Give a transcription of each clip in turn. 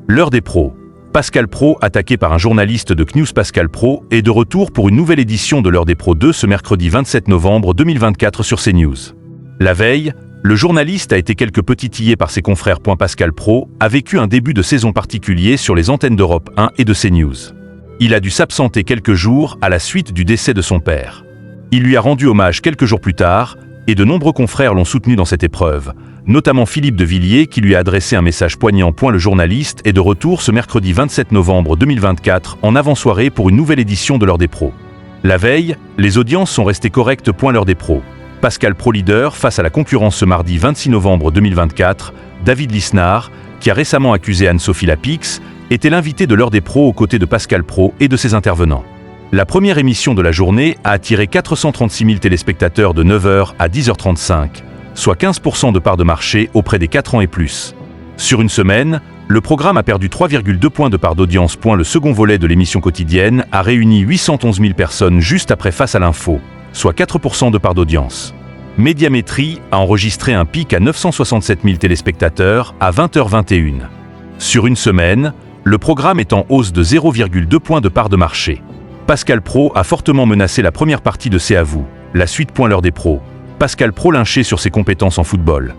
L'heure des pros. Pascal Praud, attaqué par un journaliste de CNews. Pascal Praud est de retour pour une nouvelle édition de l'heure des pros 2 ce mercredi 27 novembre 2024 sur CNews. La veille, le journaliste a été quelque peu titillé par ses confrères. Pascal Praud a vécu un début de saison particulier sur les antennes d'Europe 1 et de CNews. Il a dû s'absenter quelques jours à la suite du décès de son père. Il lui a rendu hommage quelques jours plus tard, et de nombreux confrères l'ont soutenu dans cette épreuve, notamment Philippe de Villiers qui lui a adressé un message poignant. Le journaliste est de retour ce mercredi 27 novembre 2024 en avant-soirée pour une nouvelle édition de l'heure des pros. La veille, les audiences sont restées correctes. L'heure des pros. Pascal Praud leader face à la concurrence ce mardi 26 novembre 2024, David Lisnard, qui a récemment accusé Anne-Sophie Lapix, était l'invité de l'heure des pros aux côtés de Pascal Praud et de ses intervenants. La première émission de la journée a attiré 436 000 téléspectateurs de 9h à 10h35, soit 15% de part de marché auprès des 4 ans et plus. Sur une semaine, le programme a perdu 3,2 points de part d'audience. Le second volet de l'émission quotidienne a réuni 811 000 personnes juste après Face à l'info, soit 4% de part d'audience. Médiamétrie a enregistré un pic à 967 000 téléspectateurs à 20h21. Sur une semaine, le programme est en hausse de 0,2 points de part de marché. Pascal Praud a fortement menacé la première partie de C'est à vous, la suite. L'heure des pros. Pascal Praud lynché sur ses compétences en football.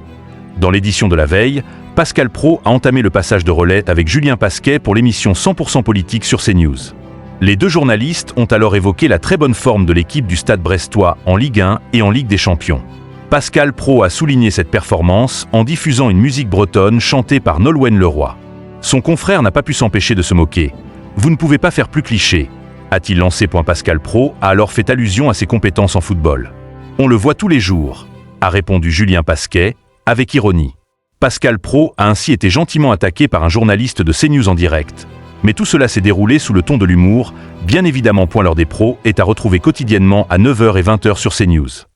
Dans l'édition de la veille, Pascal Praud a entamé le passage de relais avec Julien Pasquet pour l'émission 100% politique sur CNews. Les deux journalistes ont alors évoqué la très bonne forme de l'équipe du Stade brestois en Ligue 1 et en Ligue des Champions. Pascal Praud a souligné cette performance en diffusant une musique bretonne chantée par Nolwenn Leroy. Son confrère n'a pas pu s'empêcher de se moquer. « Vous ne pouvez pas faire plus cliché », a-t-il lancé. Pascal Praud a alors fait allusion à ses compétences en football. « On le voit tous les jours », a répondu Julien Pasquet, avec ironie. Pascal Praud a ainsi été gentiment attaqué par un journaliste de CNews en direct. Mais tout cela s'est déroulé sous le ton de l'humour, bien évidemment. L'heure des pros est à retrouver quotidiennement à 9h et 20h sur CNews.